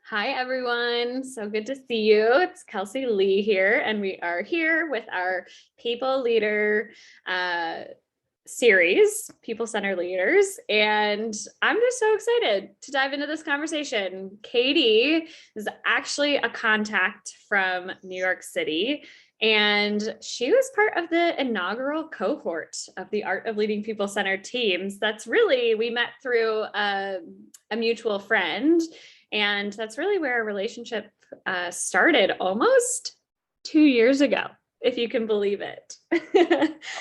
Hi, everyone. So good to see you. It's Kelsey Lee here, and we are here with our People Leader series, People Center Leaders. And I'm just so excited to dive into this conversation. Katie is actually a contact from New York City, and she was part of the inaugural cohort of the Art of Leading People Centered Teams. We met through a mutual friend. And that's really where our relationship started almost 2 years ago, if you can believe it.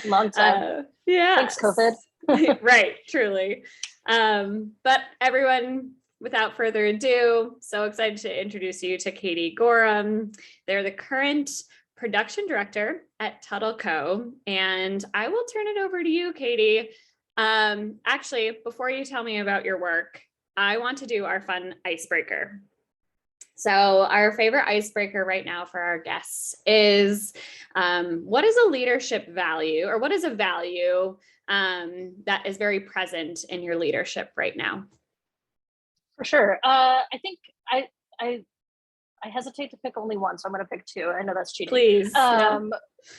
Long time. Yeah. Thanks, COVID. Right, truly. But everyone, without further ado, so excited to introduce you to Katie Gorum. They're the current production director at TuttleCo. And I will turn it over to you, Katie. Actually, before you tell me about your work, I want to do our fun icebreaker. So our favorite icebreaker right now for our guests is what is a leadership value, or what is a value that is very present in your leadership right now? For sure. I think I hesitate to pick only one, so I'm going to pick two. I know that's cheating. Please.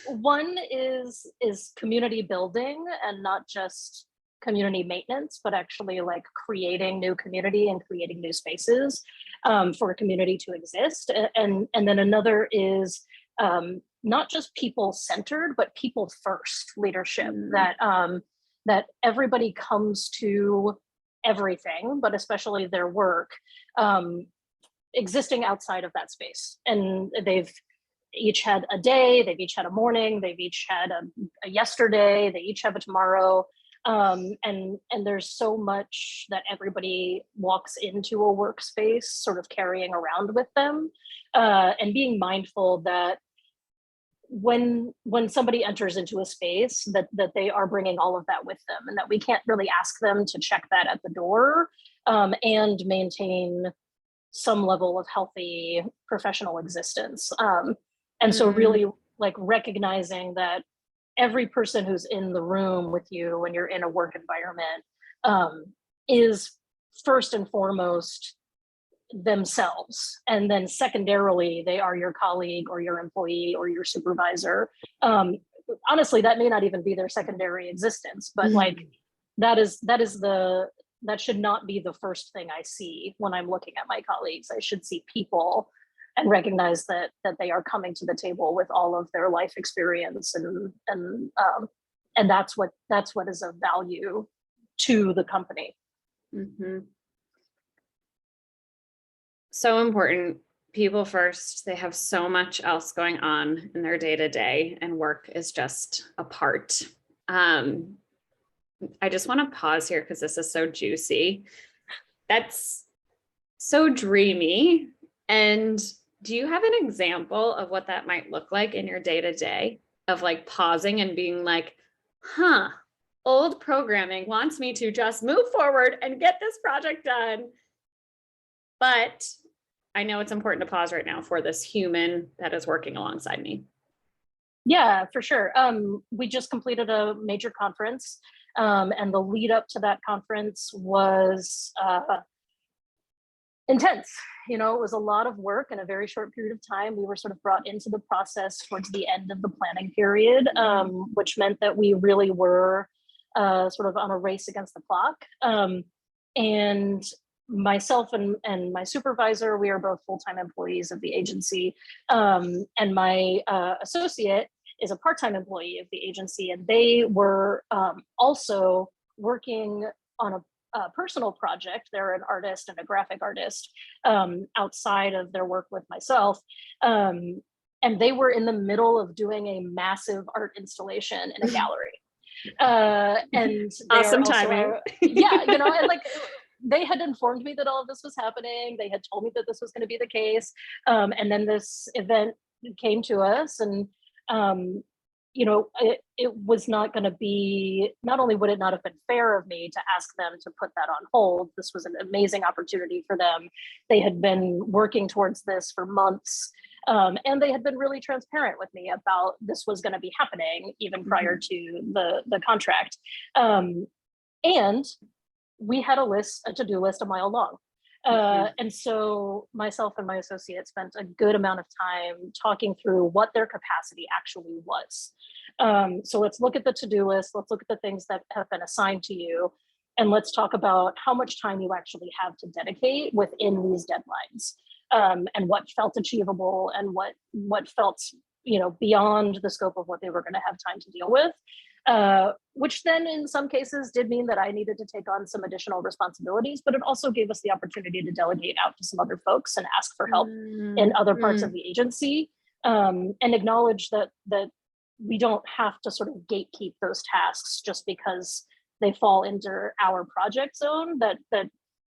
One is community building, and not just community maintenance, but actually like creating new community and creating new spaces for a community to exist. And then another is not just people centered, but people first leadership, that everybody comes to everything, but especially their work, existing outside of that space. And they've each had a day, they've each had a morning, they've each had a yesterday, they each have a tomorrow. And there's so much that everybody walks into a workspace sort of carrying around with them, and being mindful that when somebody enters into a space, that they are bringing all of that with them, and that we can't really ask them to check that at the door, and maintain some level of healthy professional existence. And so really like recognizing that every person who's in the room with you when you're in a work environment is first and foremost themselves. And then secondarily, they are your colleague or your employee or your supervisor. Honestly, that may not even be their secondary existence, but like that should not be the first thing I see when I'm looking at my colleagues. I should see people and recognize that they are coming to the table with all of their life experience, and that's what is of value to the company. So important. People first. They have so much else going on in their day-to-day, and work is just a part. I just want to pause here because this is so juicy. That's so dreamy. And do you have an example of what that might look like in your day-to-day, of like pausing and being like, old programming wants me to just move forward and get this project done, but I know it's important to pause right now for this human that is working alongside me? Yeah, for sure. We just completed a major conference, and the lead up to that conference was intense. You know, it was a lot of work in a very short period of time. We were sort of brought into the process towards the end of the planning period, which meant that we really were sort of on a race against the clock. And myself and my supervisor, we are both full-time employees of the agency. And my associate is a part-time employee of the agency. And they were also working on a personal project. They're an artist and a graphic artist outside of their work with myself. And they were in the middle of doing a massive art installation in a gallery. And awesome timing. Yeah, you know, and like they had informed me that all of this was happening. They had told me that this was going to be the case. And then this event came to us, and you know, it was not going to be, not only would it not have been fair of me to ask them to put that on hold, this was an amazing opportunity for them. They had been working towards this for months, and they had been really transparent with me about this was going to be happening even prior to the contract. And we had a to-do list a mile long. And so myself and my associate spent a good amount of time talking through what their capacity actually was. So let's look at the to-do list, let's look at the things that have been assigned to you, and let's talk about how much time you actually have to dedicate within these deadlines, and what felt achievable and what felt, beyond the scope of what they were going to have time to deal with. Which then in some cases did mean that I needed to take on some additional responsibilities, but it also gave us the opportunity to delegate out to some other folks and ask for help in other parts of the agency, and acknowledge that we don't have to sort of gatekeep those tasks just because they fall into our project zone. That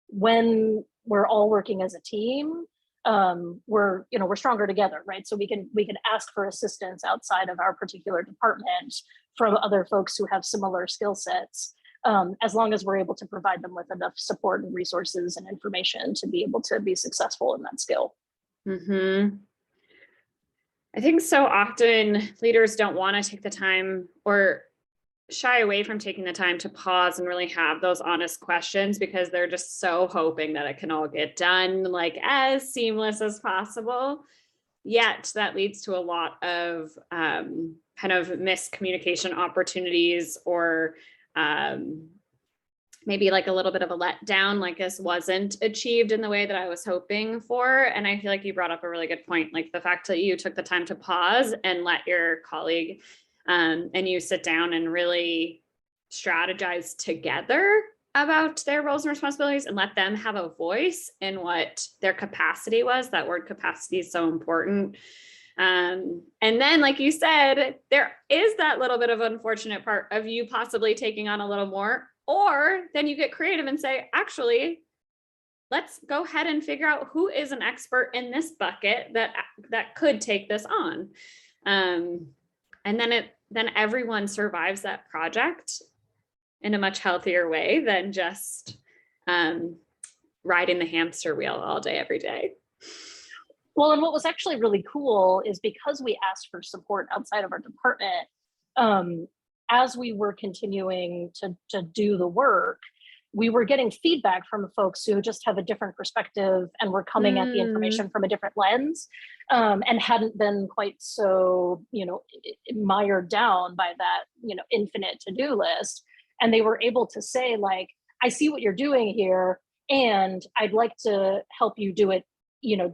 when we're all working as a team, we're stronger together, right? So we can ask for assistance outside of our particular department from other folks who have similar skill sets, as long as we're able to provide them with enough support and resources and information to be able to be successful in that skill. I think so often leaders don't want to take the time or shy away from taking the time to pause and really have those honest questions because they're just so hoping that it can all get done like as seamless as possible. Yet that leads to a lot of kind of miscommunication opportunities, or maybe like a little bit of a letdown, like this wasn't achieved in the way that I was hoping for. And I feel like you brought up a really good point, like the fact that you took the time to pause and let your colleague and you sit down and really strategize together about their roles and responsibilities and let them have a voice in what their capacity was. That word capacity is so important. And then, like you said, there is that little bit of unfortunate part of you possibly taking on a little more, or then you get creative and say, actually, let's go ahead and figure out who is an expert in this bucket that could take this on. And then everyone survives that project in a much healthier way than just riding the hamster wheel all day, every day. Well, and what was actually really cool is because we asked for support outside of our department, as we were continuing to do the work, we were getting feedback from folks who just have a different perspective and were coming at the information from a different lens, and hadn't been quite so, mired down by that, infinite to-do list. And they were able to say, like, I see what you're doing here, and I'd like to help you do it,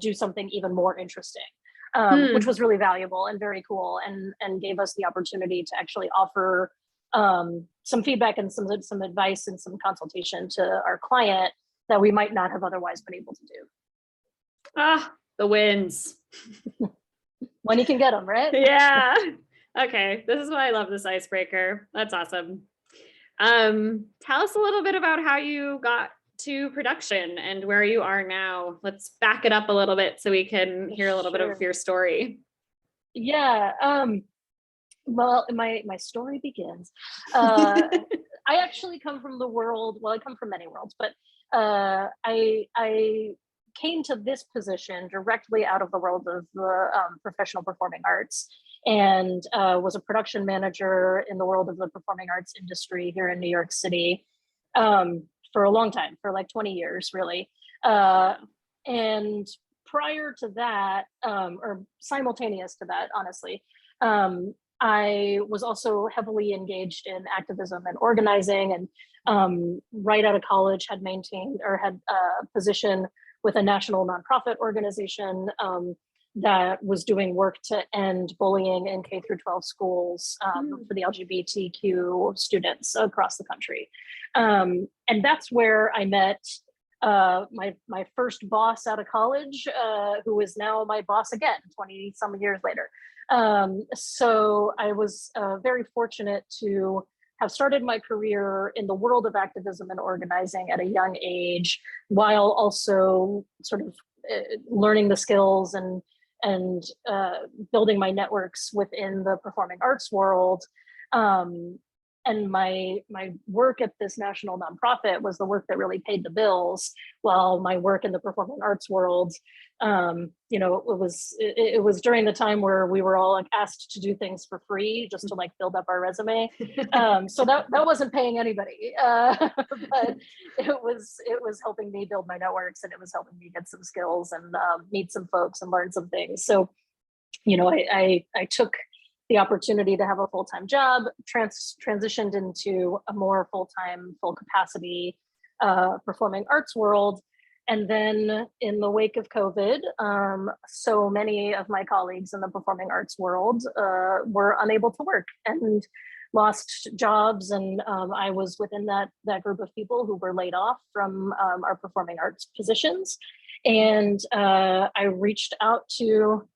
do something even more interesting, which was really valuable and very cool, and gave us the opportunity to actually offer some feedback and some advice and some consultation to our client that we might not have otherwise been able to do. The wins. When you can get them, right? Yeah. Okay. This is why I love this icebreaker. That's awesome. Tell us a little bit about how you got to production and where you are now. Let's back it up a little bit so we can hear a little bit of your story. Yeah. Well, my story begins. I actually come from the world. Well, I come from many worlds, but I came to this position directly out of the world of the professional performing arts, and was a production manager in the world of the performing arts industry here in New York City for a long time, for like 20 years, really. And prior to that, or simultaneous to that, honestly, I was also heavily engaged in activism and organizing, and right out of college had maintained or had a position with a national nonprofit organization that was doing work to end bullying in K through 12 schools for the LGBTQ students across the country. And that's where I met my first boss out of college, who is now my boss again, 20 some years later. So I was very fortunate to have started my career in the world of activism and organizing at a young age, while also sort of learning the skills and building my networks within the performing arts world. and my work at this national nonprofit was the work that really paid the bills, while my work in the performing arts world, you know, it was during the time where we were all like asked to do things for free just to like build up our resume. So that wasn't paying anybody, but it was helping me build my networks, and it was helping me get some skills and meet some folks and learn some things. So, you know, I took the opportunity to have a full-time job, transitioned into a more full-time, full capacity performing arts world. And then in the wake of COVID, so many of my colleagues in the performing arts world were unable to work and lost jobs. And I was within that group of people who were laid off from our performing arts positions. And I reached out to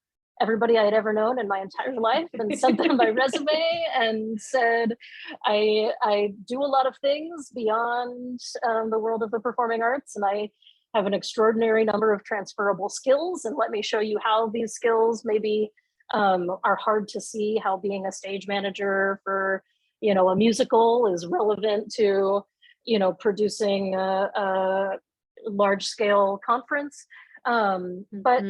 everybody I had ever known in my entire life and sent them my resume and said, I do a lot of things beyond the world of the performing arts, and I have an extraordinary number of transferable skills, and let me show you how these skills maybe are hard to see, how being a stage manager for, you know, a musical is relevant to, you know, producing a large scale conference. But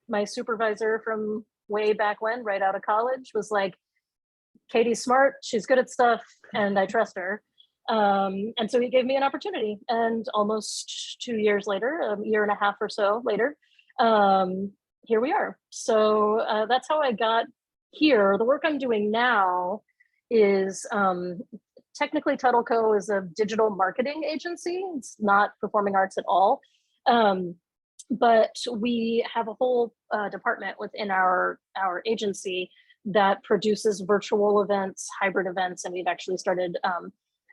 my supervisor from way back when, right out of college, was like, Katie's smart, she's good at stuff, and I trust her. And so he gave me an opportunity, and almost 2 years later, a year and a half or so later, here we are. So that's how I got here. The work I'm doing now is technically TuttleCo is a digital marketing agency. It's not performing arts at all. But we have a whole department within our agency that produces virtual events, hybrid events, and we've actually started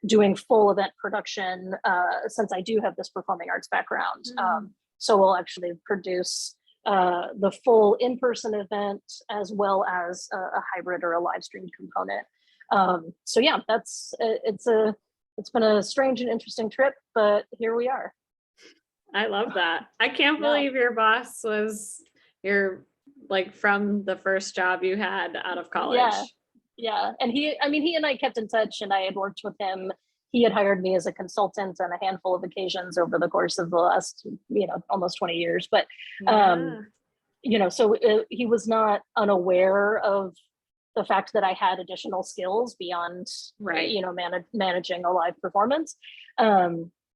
doing full event production since I do have this performing arts background. So we'll actually produce the full in-person event as well as a hybrid or a live streamed component. So yeah, it's been a strange and interesting trip, but here we are. I love that. I can't believe your boss was like from the first job you had out of college. Yeah. And he and I kept in touch, and I had worked with him. He had hired me as a consultant on a handful of occasions over the course of the last, you know, almost 20 years. But, you know, so he was not unaware of the fact that I had additional skills beyond, you know, managing a live performance.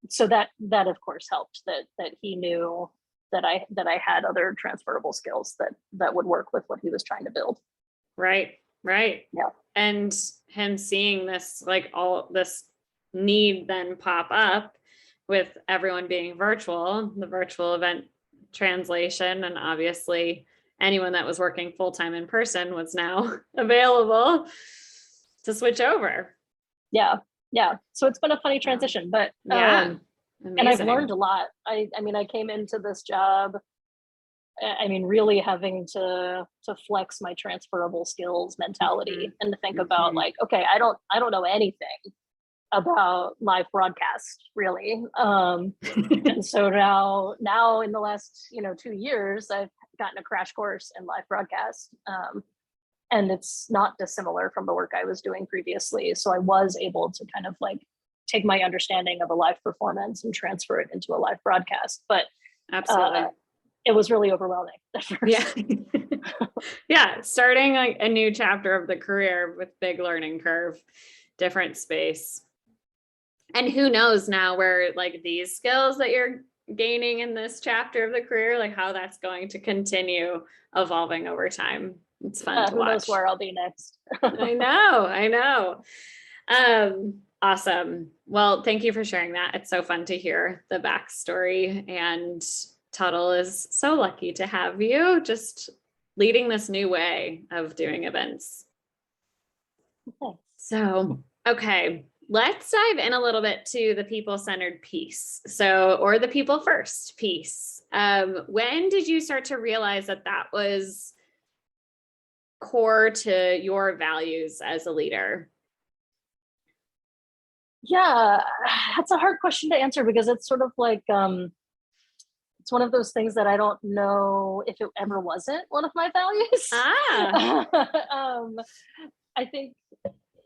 So that of course helped, that he knew that I had other transferable skills that would work with what he was trying to build. Right. Yeah. And him seeing this, like all this need then pop up with everyone being virtual, the virtual event translation, and obviously anyone that was working full-time in person was now available to switch over. Yeah. So it's been a funny transition, but and I've learned a lot. I mean, I came into this job, I mean, really having to flex my transferable skills mentality and to think about like, okay, I don't know anything about live broadcast really. And so now in the last, you know, 2 years, I've gotten a crash course in live broadcast. And it's not dissimilar from the work I was doing previously. So I was able to kind of like take my understanding of a live performance and transfer it into a live broadcast. But absolutely, it was really overwhelming at first. Yeah. Starting like a new chapter of the career with big learning curve, different space. And who knows now where like these skills that you're gaining in this chapter of the career, like how that's going to continue evolving over time. It's fun to watch. Who knows where I'll be next. I know. Awesome. Well, thank you for sharing that. It's so fun to hear the backstory, and Tuttle is so lucky to have you just leading this new way of doing events. So, okay, let's dive in a little bit to the people-centered piece. So, or the people first piece. When did you start to realize that that was core to your values as a leader? Yeah, that's a hard question to answer because it's sort of like, it's one of those things that I don't know if it ever wasn't one of my values. I think,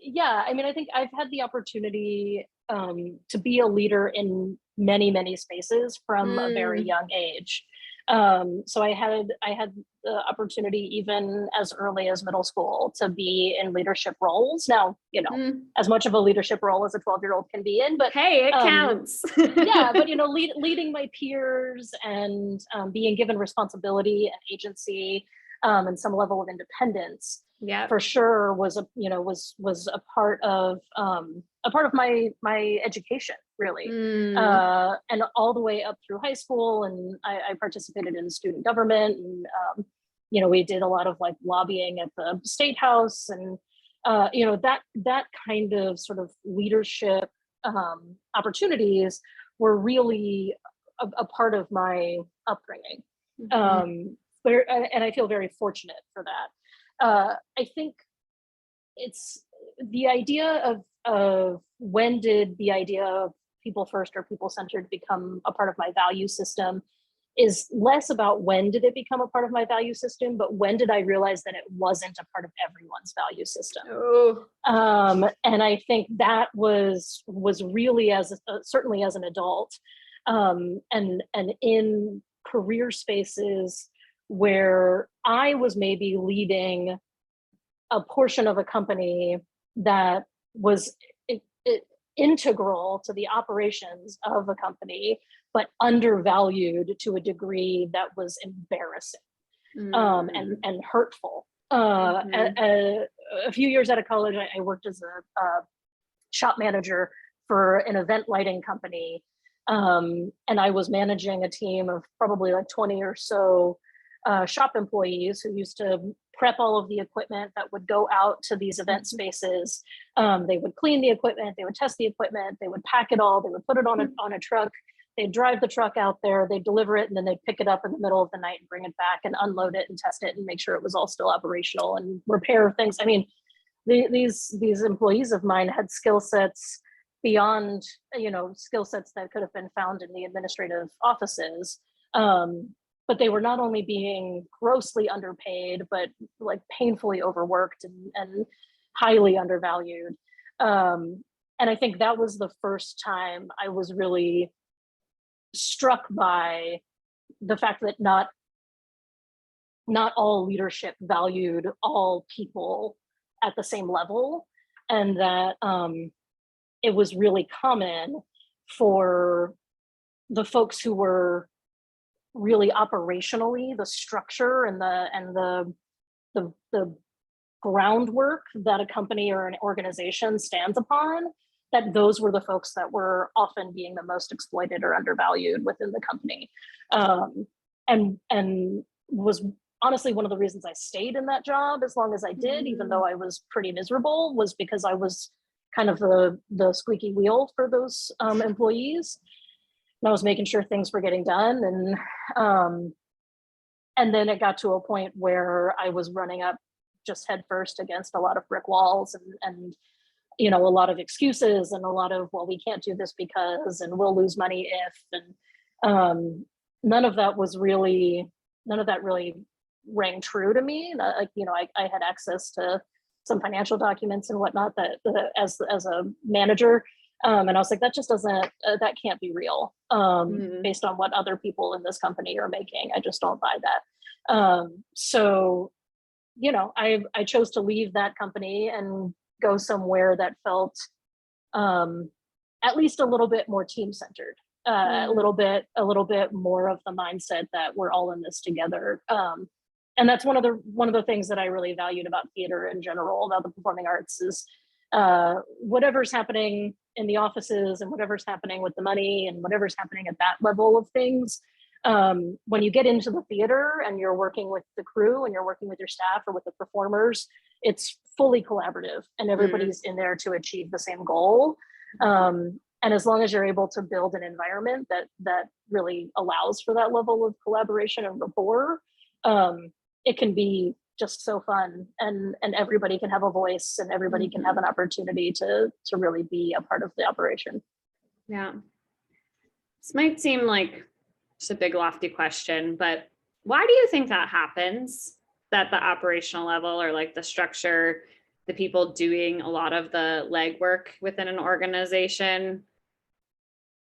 Yeah, I mean, I think I've had the opportunity to be a leader in many, many spaces from a very Mm, young age. So I had the opportunity even as early as middle school to be in leadership roles. Now, mm. as much of a leadership role as a 12-year-old can be in, but Hey, it um, counts. yeah, but leading my peers and being given responsibility and agency and some level of independence Yep. for sure was was a part of my education, really, Mm, and all the way up through high school. And I participated in student government, and we did a lot of like lobbying at the state house, and that kind of sort of leadership opportunities were really a part of my upbringing. mhm. And I feel very fortunate for that. I think it's the idea of when did the idea of people first or people centered become a part of my value system is less about when did it become a part of my value system, but when did I realize that it wasn't a part of everyone's value system. Oh, And I think that was really certainly as an adult, and in career spaces where I was maybe leading a portion of a company that was integral to the operations of a company, but undervalued to a degree that was embarrassing, mm, and hurtful. mhm. A few years out of college, I worked as a shop manager for an event lighting company. And I was managing a team of probably like 20 or so shop employees who used to prep all of the equipment that would go out to these event spaces. They would clean the equipment, they would test the equipment, they would pack it all, they would put it on a truck, they'd drive the truck out there, they'd deliver it, and then they'd pick it up in the middle of the night and bring it back and unload it and test it and make sure it was all still operational and repair things. I mean, these employees of mine had skill sets beyond skill sets that could have been found in the administrative offices, but they were not only being grossly underpaid but like painfully overworked and highly undervalued. And I think that was the first time I was really struck by the fact that not all leadership valued all people at the same level, and that it was really common for the folks who were really operationally the structure and the groundwork that a company or an organization stands upon, that those were the folks that were often being the most exploited or undervalued within the company. And was honestly one of the reasons I stayed in that job as long as I did, even though I was pretty miserable, was because I was kind of the squeaky wheel for those employees. And I was making sure things were getting done. And then it got to a point where I was running up just headfirst against a lot of brick walls, and a lot of excuses and a lot of, well, we can't do this because, and we'll lose money if, and none of that really rang true to me. I had access to some financial documents and whatnot that as a manager, and I was like, that just doesn't, that can't be real, Mm, based on what other people in this company are making. I just don't buy that. So I chose to leave that company and go somewhere that felt at least a little bit more team centered, a mm, little bit more of the mindset that we're all in this together. And that's one of the things that I really valued about theater in general, about the performing arts, is whatever's happening in the offices and whatever's happening with the money and whatever's happening at that level of things, when you get into the theater and you're working with the crew and you're working with your staff or with the performers, it's fully collaborative and mm, everybody's in there to achieve the same goal. And as long as you're able to build an environment that really allows for that level of collaboration and rapport, it can be just so fun, and everybody can have a voice and everybody can have mhm. an opportunity to really be a part of the operation. Yeah. This might seem like just a big lofty question, but why do you think that happens? That the operational level or like the structure, the people doing a lot of the legwork within an organization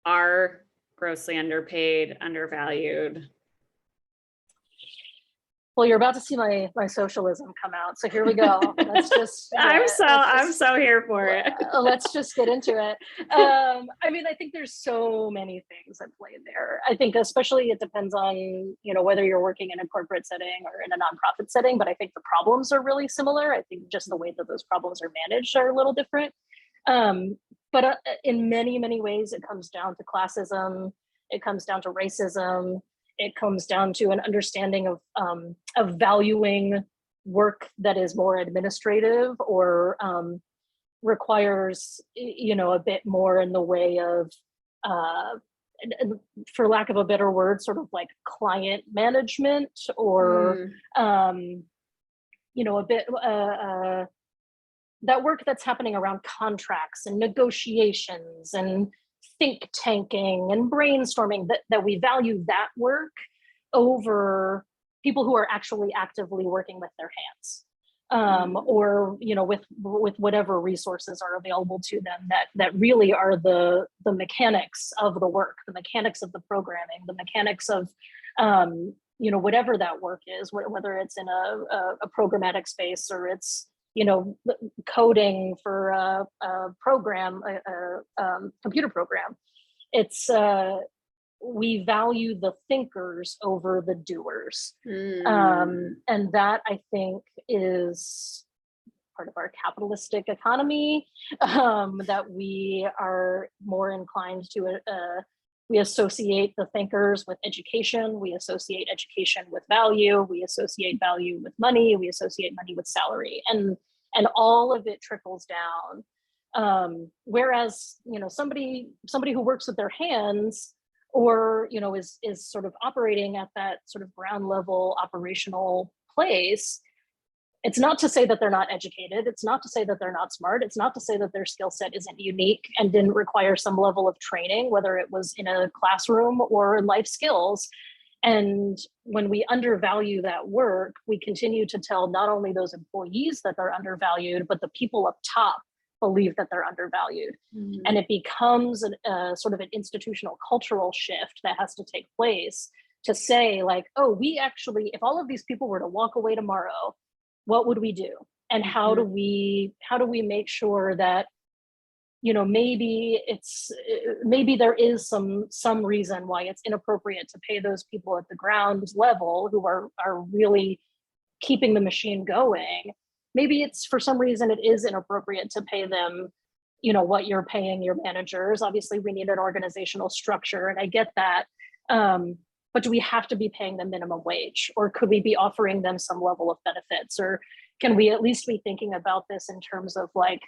are grossly underpaid, undervalued. Well, you're about to see my socialism come out. So here we go. Let's just. I'm so here for it. Let's just get into it. I mean, I think there's so many things at play there. I think especially it depends on, you know, whether you're working in a corporate setting or in a nonprofit setting, but I think the problems are really similar. I think just the way that those problems are managed are a little different. But in many, many ways, it comes down to classism. It comes down to racism. It comes down to an understanding of valuing work that is more administrative or requires, you know, a bit more in the way of, for lack of a better word, sort of like client management or, you know, a bit that work that's happening around contracts and negotiations and think tanking and brainstorming, that we value that work over people who are actually actively working with their hands, or, you know, with whatever resources are available to them that really are the mechanics of the work, the mechanics of the programming, the mechanics of, you know, whatever that work is, whether it's in a programmatic space or it's, you know, coding for a program, a computer program. It's we value the thinkers over the doers, and that I think is part of our capitalistic economy, that we are more inclined to. We associate the thinkers with education. We associate education with value. We associate value with money. We associate money with salary, and all of it trickles down. Whereas, you know, somebody who works with their hands, or, you know, is sort of operating at that sort of ground level operational place. It's not to say that they're not educated. It's not to say that they're not smart. It's not to say that their skill set isn't unique and didn't require some level of training, whether it was in a classroom or in life skills. And when we undervalue that work, we continue to tell not only those employees that they're undervalued, but the people up top believe that they're undervalued. And it becomes a sort of an institutional cultural shift that has to take place to say, like, oh, we actually, if all of these people were to walk away tomorrow, what would we do? And how do we make sure that, you know, maybe there is some reason why it's inappropriate to pay those people at the ground level who are really keeping the machine going. Maybe it's, for some reason, it is inappropriate to pay them, you know, what you're paying your managers. Obviously, we need an organizational structure, and I get that. But do we have to be paying them minimum wage, or could we be offering them some level of benefits, or can we at least be thinking about this in terms of, like,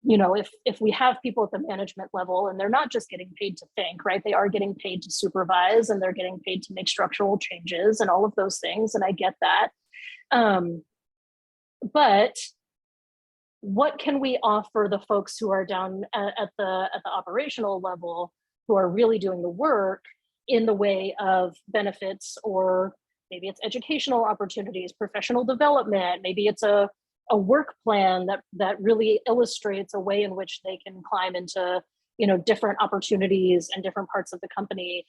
you know, if we have people at the management level and they're not just getting paid to think, right? They are getting paid to supervise, and they're getting paid to make structural changes and all of those things. And I get that. But what can we offer the folks who are down at the operational level, who are really doing the work, in the way of benefits, or maybe it's educational opportunities, professional development, maybe it's a work plan that really illustrates a way in which they can climb into, you know, different opportunities and different parts of the company.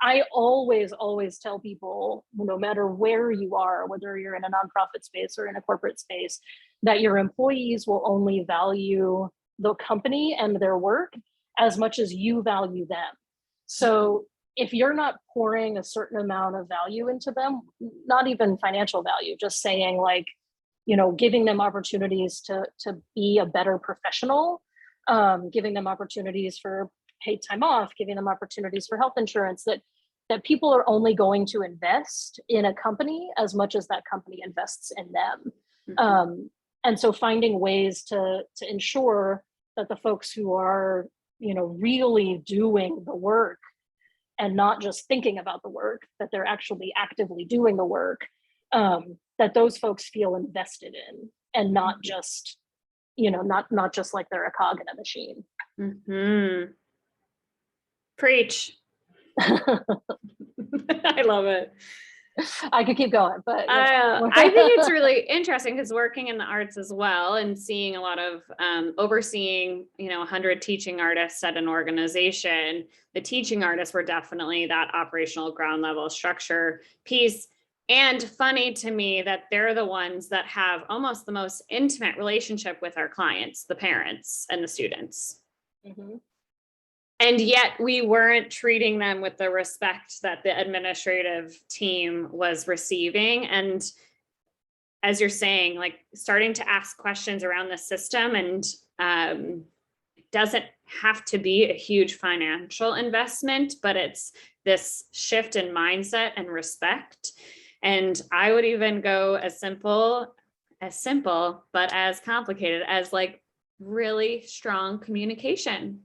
I always tell people, no matter where you are, whether you're in a nonprofit space or in a corporate space, that your employees will only value the company and their work as much as you value them. So if you're not pouring a certain amount of value into them, not even financial value, just saying, like, you know, giving them opportunities to be a better professional, giving them opportunities for paid time off, giving them opportunities for health insurance, that people are only going to invest in a company as much as that company invests in them. And so finding ways to ensure that the folks who are, you know, really doing the work and not just thinking about the work, that they're actually actively doing the work, that those folks feel invested in, and not just, you know, not just like they're a cog in a machine. Preach. I love it. I could keep going, but I think it's really interesting because working in the arts as well and seeing a lot of overseeing, 100 teaching artists at an organization, the teaching artists were definitely that operational ground level structure piece. And funny to me that they're the ones that have almost the most intimate relationship with our clients, the parents and the students. Mm-hmm. And yet we weren't treating them with the respect that the administrative team was receiving. And as you're saying, like starting to ask questions around the system, and it doesn't have to be a huge financial investment, but it's this shift in mindset and respect. And I would even go as simple, but as complicated as like really strong communication.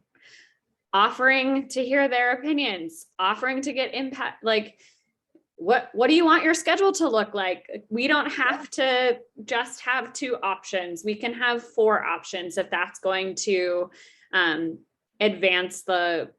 Offering to hear their opinions, offering to get impact, like what do you want your schedule to look like? We don't have to just have 2 options. We can have 4 options if that's going to advance the,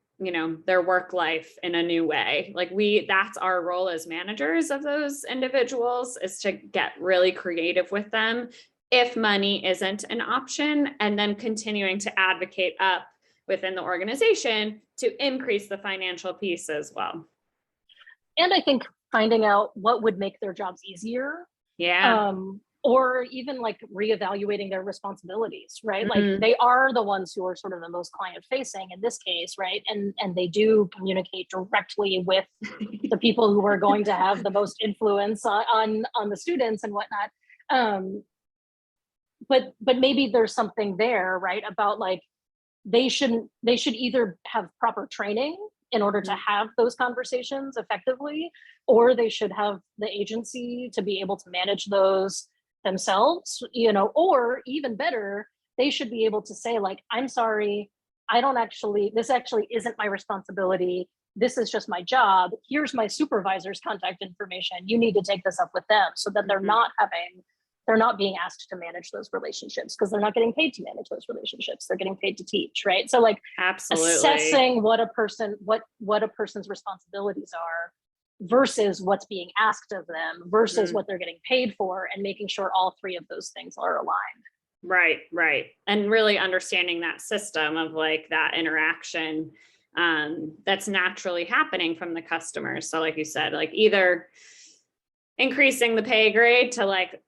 their work life in a new way. Like that's our role as managers of those individuals, is to get really creative with them if money isn't an option, and then continuing to advocate up within the organization to increase the financial piece as well. And I think finding out what would make their jobs easier. Yeah. Or even like reevaluating their responsibilities, right? Mm-hmm. Like they are the ones who are sort of the most client facing in this case, right? And they do communicate directly with the people who are going to have the most influence on the students and whatnot. But maybe there's something there, right? About like, they should either have proper training in order to have those conversations effectively, or they should have the agency to be able to manage those themselves, or even better, they should be able to say like, I'm sorry, this actually isn't my responsibility. This is just my job. Here's my supervisor's contact information. You need to take this up with them, so that they're not being asked to manage those relationships, because they're not getting paid to manage those relationships. They're getting paid to teach, right? So like absolutely assessing what a person's responsibilities are versus what's being asked of them versus what they're getting paid for, and making sure all 3 of those things are aligned. Right. And really understanding that system of like that interaction that's naturally happening from the customers. So like you said, like either increasing the pay grade to like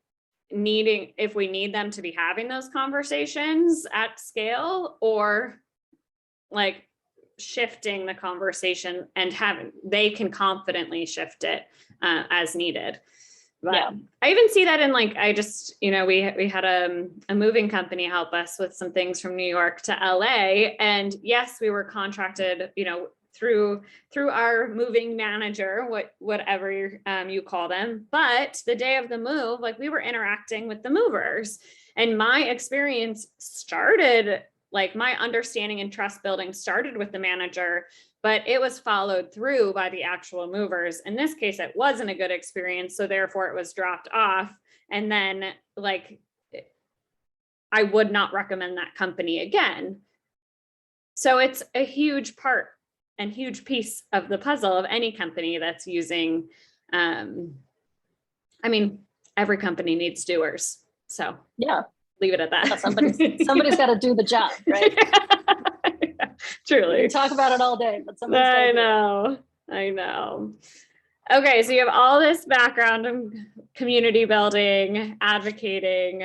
needing, if we need them to be having those conversations at scale, or like shifting the conversation and they can confidently shift it as needed. But yeah. I even see that in like, I just, we had a moving company help us with some things from New York to LA. And yes, we were contracted, through our moving manager, whatever you call them. But the day of the move, like we were interacting with the movers, and my experience started, like my understanding and trust building started with the manager, but it was followed through by the actual movers. In this case, it wasn't a good experience, so therefore it was dropped off. And then like, I would not recommend that company again. So it's a huge part and huge piece of the puzzle of any company that's using, every company needs doers. So yeah, leave it at that. Yeah, somebody's got to do the job, right? Yeah, truly. We talk about it all day, but somebody's got to do it. I know. Okay, so you have all this background in community building, advocating,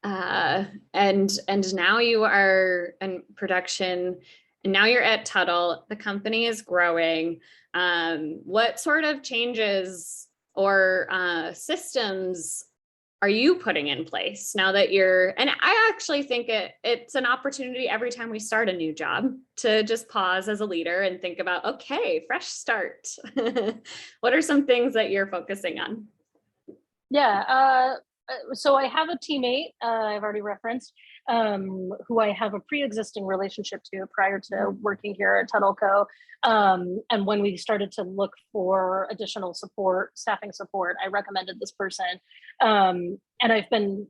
and now you are in production, and now you're at Tuttle. The company is growing. What sort of changes or systems are you putting in place now that and I actually think it's an opportunity every time we start a new job to just pause as a leader and think about, okay, fresh start. What are some things that you're focusing on? Yeah, so I have a teammate I've already referenced, who I have a pre-existing relationship to prior to working here at TuttleCo. And when we started to look for additional staffing support, I recommended this person. And I've been,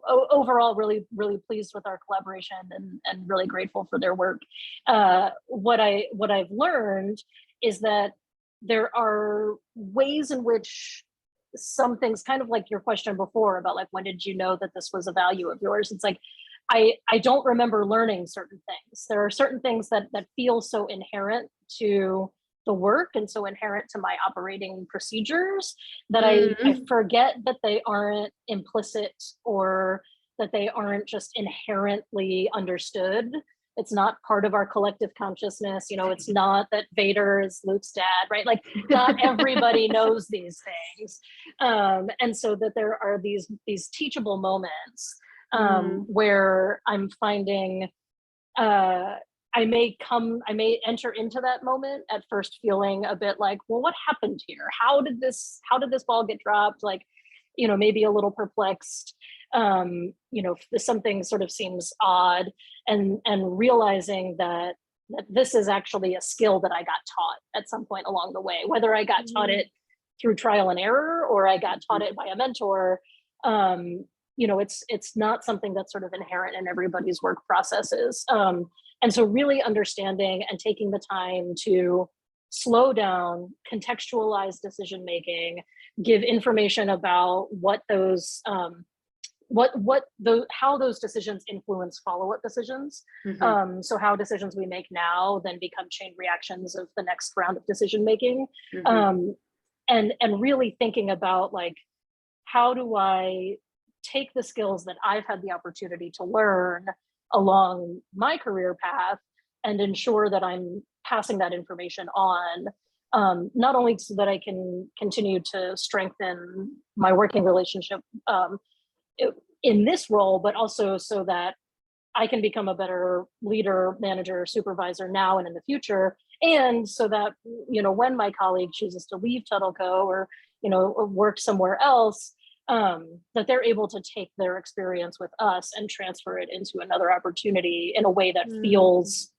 overall really, really pleased with our collaboration and really grateful for their work. What I've learned is that there are ways in which some things, kind of like your question before about like, when did you know that this was a value of yours? It's like, I don't remember learning certain things. There are certain things that feel so inherent to the work and so inherent to my operating procedures that I forget that they aren't implicit, or that they aren't just inherently understood. It's not part of our collective consciousness. You know, it's not that Vader is Luke's dad, right? Like, not everybody knows these things. And so that there are these teachable moments where I'm finding I may enter into that moment at first feeling a bit like, well, what happened here? How did this ball get dropped? Like, you know, maybe a little perplexed. You know, something sort of seems odd, and realizing that this is actually a skill that I got taught at some point along the way, whether I got taught it through trial and error or I got taught it by a mentor. You know, it's not something that's sort of inherent in everybody's work processes. And so really understanding and taking the time to slow down, contextualize decision making, give information about what those how those decisions influence follow-up decisions. So how decisions we make now then become chain reactions of the next round of decision making. And really thinking about like, how do I take the skills that I've had the opportunity to learn along my career path and ensure that I'm passing that information on, not only so that I can continue to strengthen my working relationship in this role, but also so that I can become a better leader, manager, supervisor now and in the future. And so that, you know, when my colleague chooses to leave TuttleCo or, you know, work somewhere else, that they're able to take their experience with us and transfer it into another opportunity in a way that feels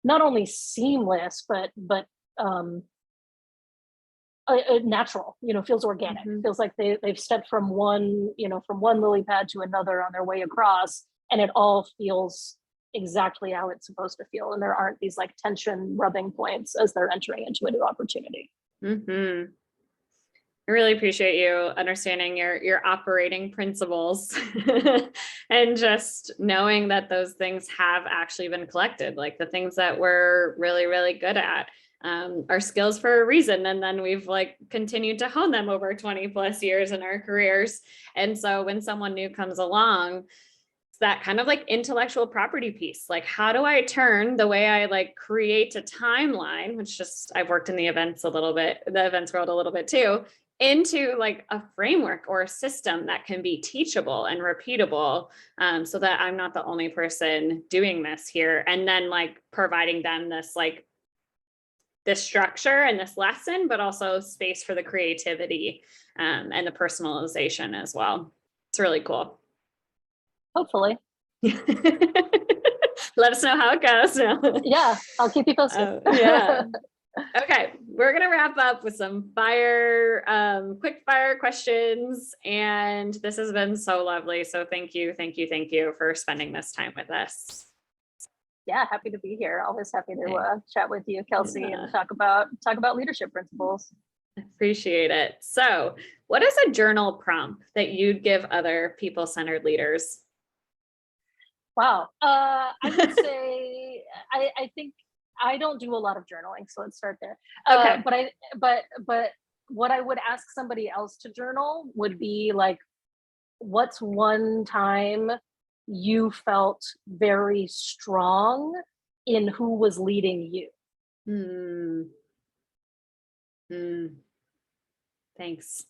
not only seamless, but natural, you know, feels organic. Feels like they've stepped from one, you know, from one lily pad to another on their way across, and it all feels exactly how it's supposed to feel. And there aren't these like tension rubbing points as they're entering into a new opportunity. I really appreciate you understanding your operating principles and just knowing that those things have actually been collected, like the things that we're really, really good at are skills for a reason. And then we've like continued to hone them over 20 plus years in our careers. And so when someone new comes along, it's that kind of like intellectual property piece. Like, how do I turn the way I like create a timeline, which just, I've worked in the events world a little bit too, into like a framework or a system that can be teachable and repeatable, so that I'm not the only person doing this here. And then like providing them this structure and this lesson, but also space for the creativity and the personalization as well. It's really cool. Hopefully. Let us know how it goes. Yeah, I'll keep you posted. Yeah. Okay, we're gonna wrap up with some quick fire questions, and this has been so lovely. So thank you for spending this time with us. Yeah, happy to be here. Always happy to chat with you, Kelsey, and talk about leadership principles. Appreciate it. So, what is a journal prompt that you'd give other people-centered leaders? Wow, I would say I think I don't do a lot of journaling, so let's start there. Okay. But what I would ask somebody else to journal would be like, what's one time you felt very strong in who was leading you? Thanks.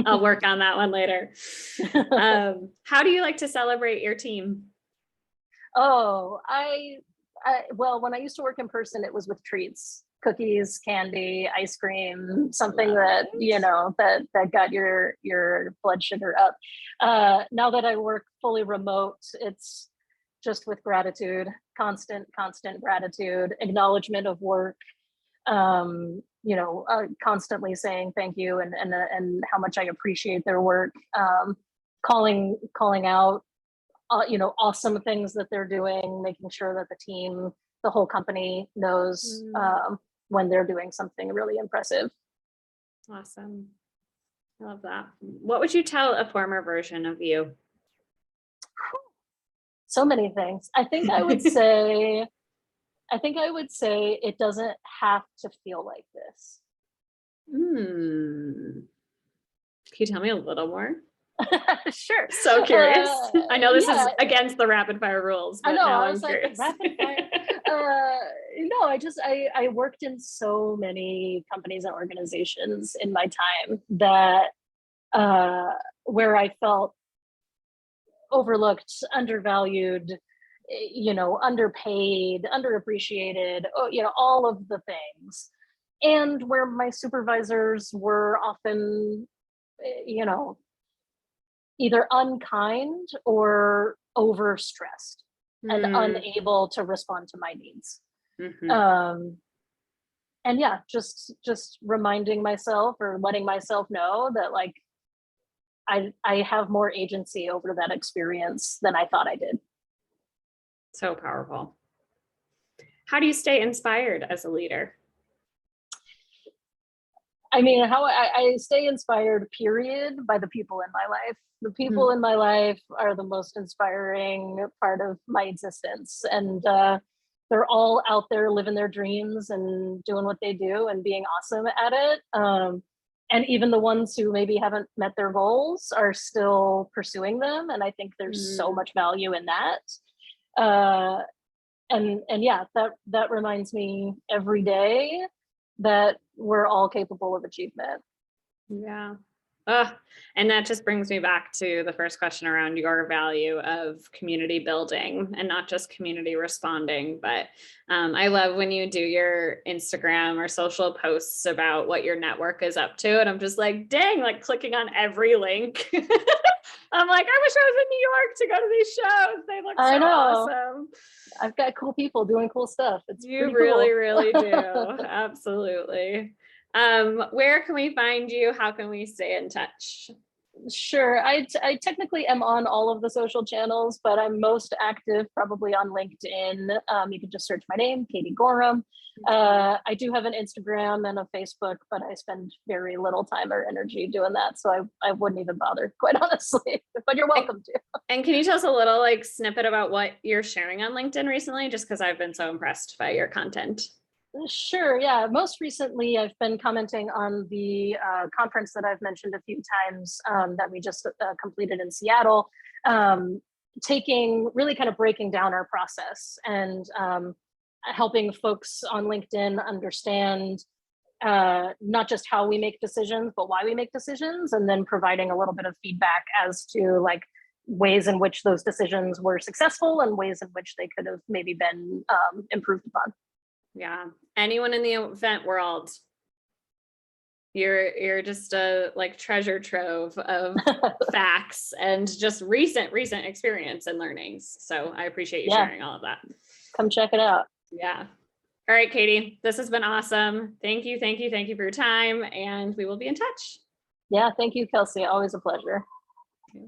I'll work on that one later. How do you like to celebrate your team? Oh, well, when I used to work in person, it was with treats, cookies, candy, ice cream, something that, you know, that got your blood sugar up. Now that I work fully remote, it's just with gratitude, constant gratitude, acknowledgement of work, you know, constantly saying thank you and how much I appreciate their work, calling out, you know, awesome things that they're doing, making sure that the team, the whole company knows when they're doing something really impressive. Awesome. I love that. What would you tell a former version of you? So many things. I think I would say it doesn't have to feel like this. Can you tell me a little more? Sure. So curious. I know this is Yeah. against the rapid fire rules, but I know. now I I'm was like, curious. rapid fire. No, I worked in so many companies and organizations in my time that where I felt overlooked, undervalued, underpaid, underappreciated, all of the things. And where my supervisors were often, you know, either unkind or overstressed and unable to respond to my needs. And yeah, just reminding myself or letting myself know that like I have more agency over that experience than I thought I did. So powerful. How do you stay inspired as a leader? I mean, how I stay inspired, period, by the people in my life. The people in my life are the most inspiring part of my existence. And they're all out there living their dreams and doing what they do and being awesome at it. And even the ones who maybe haven't met their goals are still pursuing them. And I think there's so much value in that. And yeah, that reminds me every day that we're all capable of achievement. Yeah. And that just brings me back to the first question around your value of community building and not just community responding. But I love when you do your Instagram or social posts about what your network is up to. And I'm just like, dang, like clicking on every link. I'm like, I wish I was in New York to go to these shows. They look so awesome. I've got cool people doing cool stuff. It's you pretty really, cool. really do. Absolutely. Where can we find you? How can we stay in touch? Sure. I technically am on all of the social channels, but I'm most active probably on LinkedIn. You can just search my name, Katie Gorum. I do have an Instagram and a Facebook, but I spend very little time or energy doing that. So I wouldn't even bother, quite honestly, but you're welcome to. And can you tell us a little like snippet about what you're sharing on LinkedIn recently? Just because I've been so impressed by your content. Sure. Yeah. Most recently, I've been commenting on the conference that I've mentioned a few times that we just completed in Seattle, really kind of breaking down our process and helping folks on LinkedIn understand not just how we make decisions, but why we make decisions, and then providing a little bit of feedback as to like ways in which those decisions were successful and ways in which they could have maybe been improved upon. Yeah. Anyone in the event world, you're just a like treasure trove of facts and just recent experience and learnings. So I appreciate you sharing all of that. Come check it out. Yeah. All right, Katie, this has been awesome. Thank you for your time, and we will be in touch. Yeah, thank you, Kelsey. Always a pleasure. Okay.